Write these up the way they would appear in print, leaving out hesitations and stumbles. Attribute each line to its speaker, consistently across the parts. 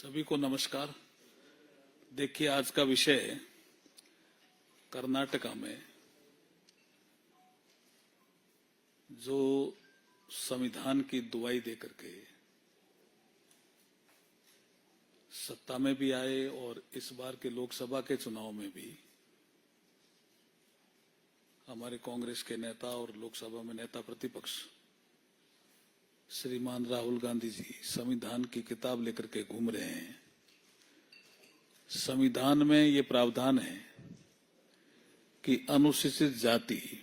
Speaker 1: सभी को नमस्कार। देखिए, आज का विषय कर्नाटका में जो संविधान की दुहाई देकर के सत्ता में भी आए और इस बार के लोकसभा के चुनाव में भी हमारे कांग्रेस के नेता और लोकसभा में नेता प्रतिपक्ष श्रीमान राहुल गांधी जी संविधान की किताब लेकर के घूम रहे हैं। संविधान में ये प्रावधान है कि अनुसूचित जाति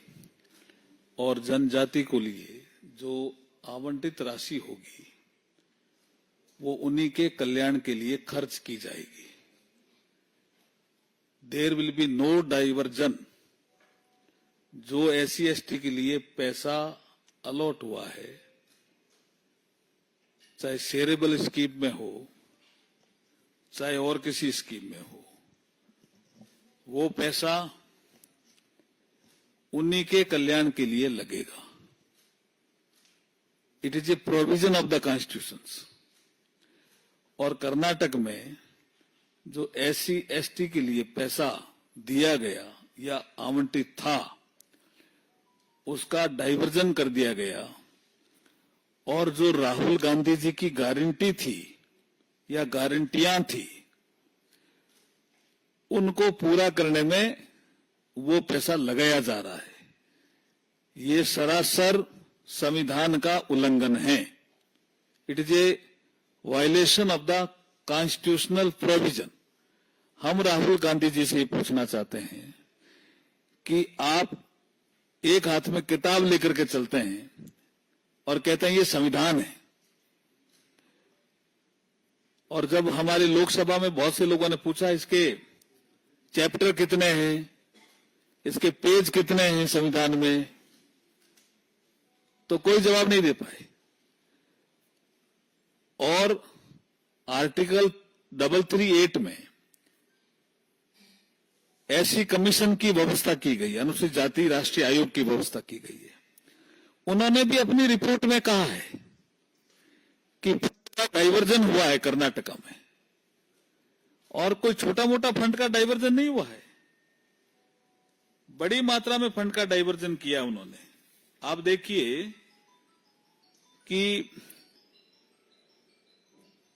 Speaker 1: और जनजाति को लिए जो आवंटित राशि होगी वो उन्हीं के कल्याण के लिए खर्च की जाएगी। There will be no diversion. जो एससी एसटी के लिए पैसा अलॉट हुआ है, चाहे शेयरेबल स्कीम में हो चाहे और किसी स्कीम में हो, वो पैसा उन्हीं के कल्याण के लिए लगेगा। It is a provision of the constitution. और कर्नाटक में जो एससी एसटी के लिए पैसा दिया गया या आवंटित था, उसका डाइवर्जन कर दिया गया। और जो राहुल गांधी जी की गारंटी थी या गारंटियां थी, उनको पूरा करने में वो पैसा लगाया जा रहा है। ये सरासर संविधान का उल्लंघन है। It is a violation of the constitutional provision. हम राहुल गांधी जी से ये पूछना चाहते हैं कि आप एक हाथ में किताब लेकर के चलते हैं और कहते हैं ये संविधान है, और जब हमारी लोकसभा में बहुत से लोगों ने पूछा इसके चैप्टर कितने हैं, इसके पेज कितने हैं संविधान में, तो कोई जवाब नहीं दे पाए। और आर्टिकल 338 में ऐसी कमीशन की व्यवस्था की गई, अनुसूचित जाति राष्ट्रीय आयोग की व्यवस्था की गई है। उन्होंने भी अपनी रिपोर्ट में कहा है कि डाइवर्जन हुआ है कर्नाटका में, और कोई छोटा मोटा फंड का डाइवर्जन नहीं हुआ है, बड़ी मात्रा में फंड का डाइवर्जन किया उन्होंने। आप देखिए कि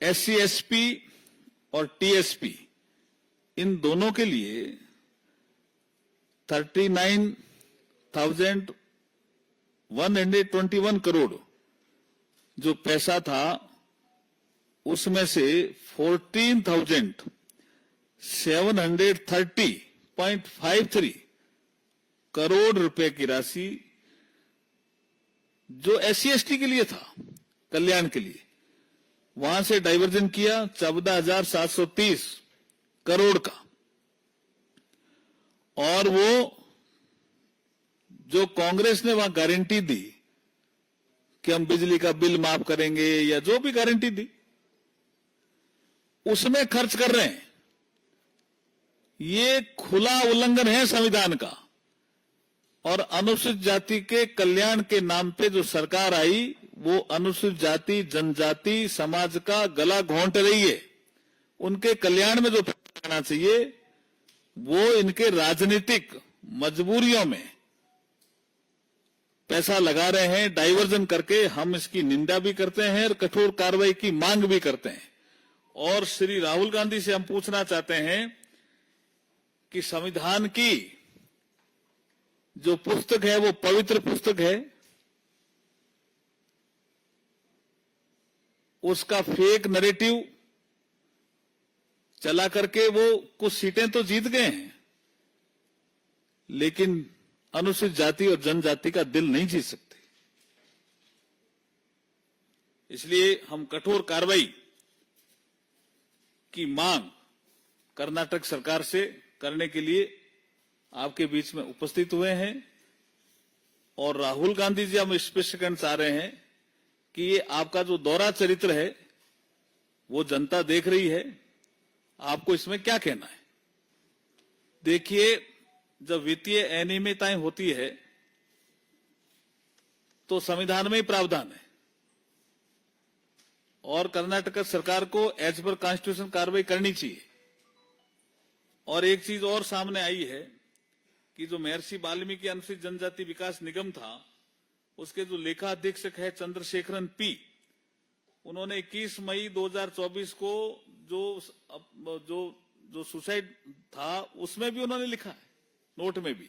Speaker 1: एससी एसपी और टीएसपी इन दोनों के लिए 39,121 करोड़ जो पैसा था, उसमें से 14,730.53 करोड़ रुपए की राशि जो एससी एसटी के लिए था, कल्याण के लिए, वहां से डाइवर्जन किया 14,730 करोड़ का। और वो जो कांग्रेस ने वहां गारंटी दी कि हम बिजली का बिल माफ करेंगे या जो भी गारंटी दी, उसमें खर्च कर रहे हैं। ये खुला उल्लंघन है संविधान का। और अनुसूचित जाति के कल्याण के नाम पे जो सरकार आई, वो अनुसूचित जाति जनजाति समाज का गला घोंट रही है। उनके कल्याण में जो आना चाहिए वो इनके राजनीतिक मजबूरियों में पैसा लगा रहे हैं, डाइवर्जन करके। हम इसकी निंदा भी करते हैं और कठोर कार्रवाई की मांग भी करते हैं। और श्री राहुल गांधी से हम पूछना चाहते हैं कि संविधान की जो पुस्तक है वो पवित्र पुस्तक है, उसका फेक नैरेटिव चला करके वो कुछ सीटें तो जीत गए हैं, लेकिन अनुसूचित जाति और जनजाति का दिल नहीं जीत सकते। इसलिए हम कठोर कार्रवाई की मांग कर्नाटक सरकार से करने के लिए आपके बीच में उपस्थित हुए हैं। और राहुल गांधी जी, हम स्पष्ट करना चाह रहे हैं कि ये आपका जो दोहरा चरित्र है वो जनता देख रही है, आपको इसमें क्या कहना है। देखिए, जब वित्तीय अनियमितताएं होती है तो संविधान में ही प्रावधान है, और कर्नाटक सरकार को एज पर कॉन्स्टिट्यूशन कार्रवाई करनी चाहिए। और एक चीज और सामने आई है कि जो महर्षि वाल्मीकि अनुसूचित जनजाति विकास निगम था, उसके जो लेखा अधीक्षक है चंद्रशेखरन पी, उन्होंने 21 मई 2024 को जो सुसाइड था उसमें भी उन्होंने लिखा है, नोट में भी,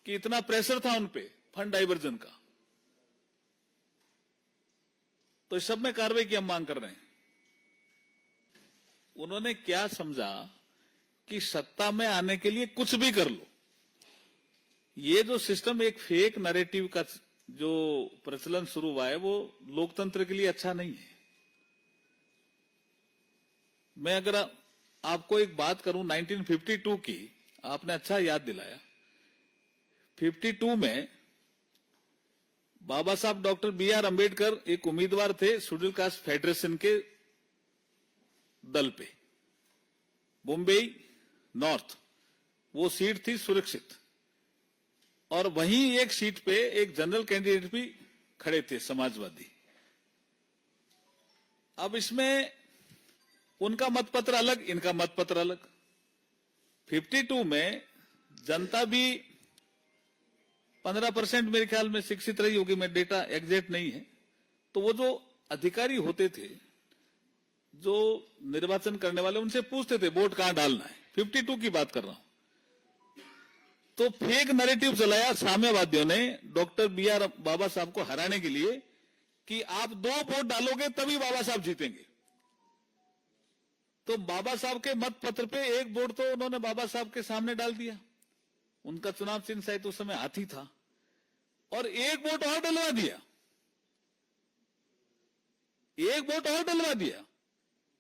Speaker 1: कि इतना प्रेशर था उन पे फंड डाइवर्जन का। तो इस सब में कार्रवाई की हम मांग कर रहे हैं। उन्होंने क्या समझा कि सत्ता में आने के लिए कुछ भी कर लो। ये जो सिस्टम एक फेक नैरेटिव का जो प्रचलन शुरू हुआ है, वो लोकतंत्र के लिए अच्छा नहीं है। मैं अगर आपको एक बात करूं 1952 की, आपने अच्छा याद दिलाया। 52 में बाबा साहब डॉक्टर बी.आर. अम्बेडकर एक उम्मीदवार थे शेड्यूल कास्ट फेडरेशन के दल पे, मुंबई नॉर्थ, वो सीट थी सुरक्षित। और वहीं एक सीट पे एक जनरल कैंडिडेट भी खड़े थे, समाजवादी। अब इसमें उनका मतपत्र अलग, इनका मतपत्र अलग। 52 में जनता भी 15% मेरे ख्याल में शिक्षित रही होगी, मैं डेटा एग्जैक्ट नहीं है। तो वो जो अधिकारी होते थे, जो निर्वाचन करने वाले, उनसे पूछते थे वोट कहां डालना है। 52 की बात कर रहा हूं। तो फेक नैरेटिव चलाया साम्यवादियों ने डॉक्टर बी.आर. बाबा साहब को हराने के लिए कि आप 2 वोट डालोगे तभी बाबा साहब जीतेंगे। तो बाबा साहब के मत पत्र पे 1 वोट तो उन्होंने बाबा साहब के सामने डाल दिया। उनका चुनाव चिन्ह शायद उस समय हाथी था, और 1 वोट और डलवा दिया, 1 वोट और डलवा दिया।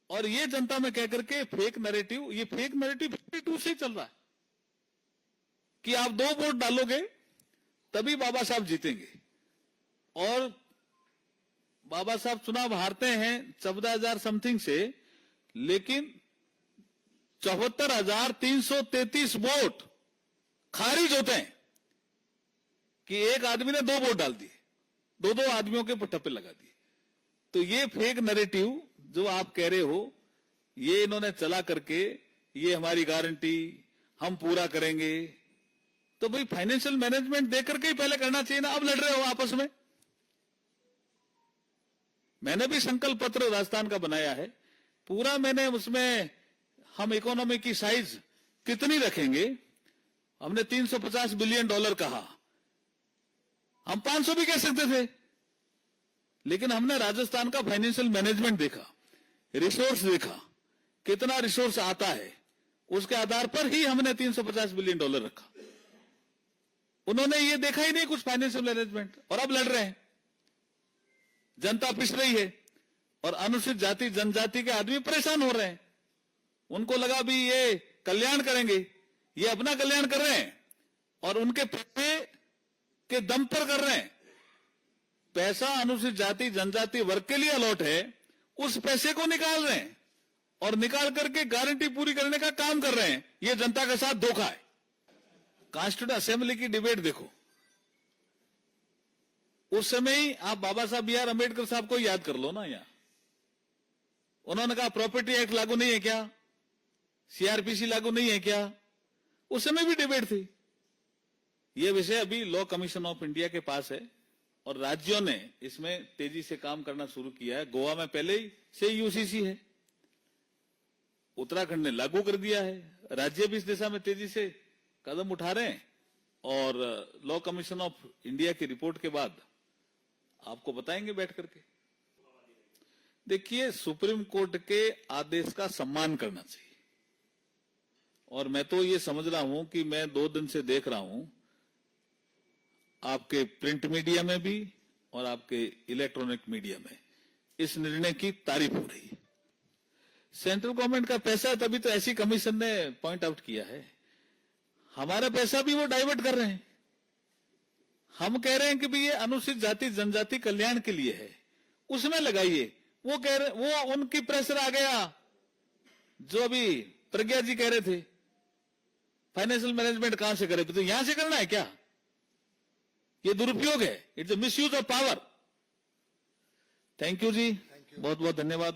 Speaker 1: और ये जनता में कह करके फेक नैरेटिव, ये फेक नैरेटिव 52 से चल रहा है कि आप 2 वोट डालोगे तभी बाबा साहब जीतेंगे। और बाबा साहब चुनाव हारते हैं 14,000 समथिंग से, लेकिन 74,333 वोट खारिज होते हैं कि एक आदमी ने 2 वोट डाल दिए, 2 आदमियों के ठप्पे लगा दिए। तो ये फेक नैरेटिव जो आप कह रहे हो, ये इन्होंने चला करके, ये हमारी गारंटी, हम पूरा करेंगे। तो भाई फाइनेंशियल मैनेजमेंट देकर के ही पहले करना चाहिए ना। अब लड़ रहे हो आपस में। मैंने भी संकल्प पत्र राजस्थान का बनाया है पूरा। मैंने उसमें हम इकोनॉमी की साइज कितनी रखेंगे, हमने $350 बिलियन कहा। हम 500 भी कह सकते थे, लेकिन हमने राजस्थान का फाइनेंशियल मैनेजमेंट देखा, रिसोर्स देखा, कितना रिसोर्स आता है, उसके आधार पर ही हमने $350 बिलियन रखा। उन्होंने ये देखा ही नहीं कुछ फाइनेंशियल मैनेजमेंट, और अब लड़ रहे हैं। जनता पिस रही है और अनुसूचित जाति जनजाति के आदमी परेशान हो रहे हैं। उनको लगा भी ये कल्याण करेंगे, ये अपना कल्याण कर रहे हैं और उनके पैसे के दम पर कर रहे हैं। पैसा अनुसूचित जाति जनजाति वर्ग के लिए अलॉट है, उस पैसे को निकाल रहे हैं और निकाल करके गारंटी पूरी करने का काम कर रहे हैं। ये जनता के साथ धोखा है। कॉन्स्टिट्यूएंट असेंबली की डिबेट देखो, उस समय ही आप बाबा साहब बी.आर. अम्बेडकर साहब को याद कर लो ना। यहां उन्होंने कहा प्रॉपर्टी एक्ट लागू नहीं है क्या, सीआरपीसी लागू नहीं है क्या, उस समय भी डिबेट थी। यह विषय अभी लॉ कमीशन ऑफ इंडिया के पास है और राज्यों ने इसमें तेजी से काम करना शुरू किया है। गोवा में पहले ही से यूसीसी है, उत्तराखंड ने लागू कर दिया है, राज्य भी इस दिशा में तेजी से कदम उठा रहे हैं। और लॉ कमीशन ऑफ इंडिया की रिपोर्ट के बाद आपको बताएंगे बैठ करके। देखिए, सुप्रीम कोर्ट के आदेश का सम्मान करना चाहिए। और मैं तो ये समझ रहा हूं कि मैं 2 दिन से देख रहा हूं आपके प्रिंट मीडिया में भी और आपके इलेक्ट्रॉनिक मीडिया में इस निर्णय की तारीफ हो रही है। सेंट्रल गवर्नमेंट का पैसा, तभी तो ऐसी कमीशन ने पॉइंट आउट किया है, हमारा पैसा भी वो डाइवर्ट कर रहे हैं। हम कह रहे हैं कि भाई ये अनुसूचित जाति जनजाति कल्याण के लिए है, उसमें लगाइए। वो कह रहे, वो उनकी प्रेशर आ गया जो अभी प्रज्ञा जी कह रहे थे फाइनेंशियल मैनेजमेंट कहां से करे, तो यहां से करना है क्या? ये दुरुपयोग है, it's a misuse of power. Thank you जी। बहुत बहुत धन्यवाद।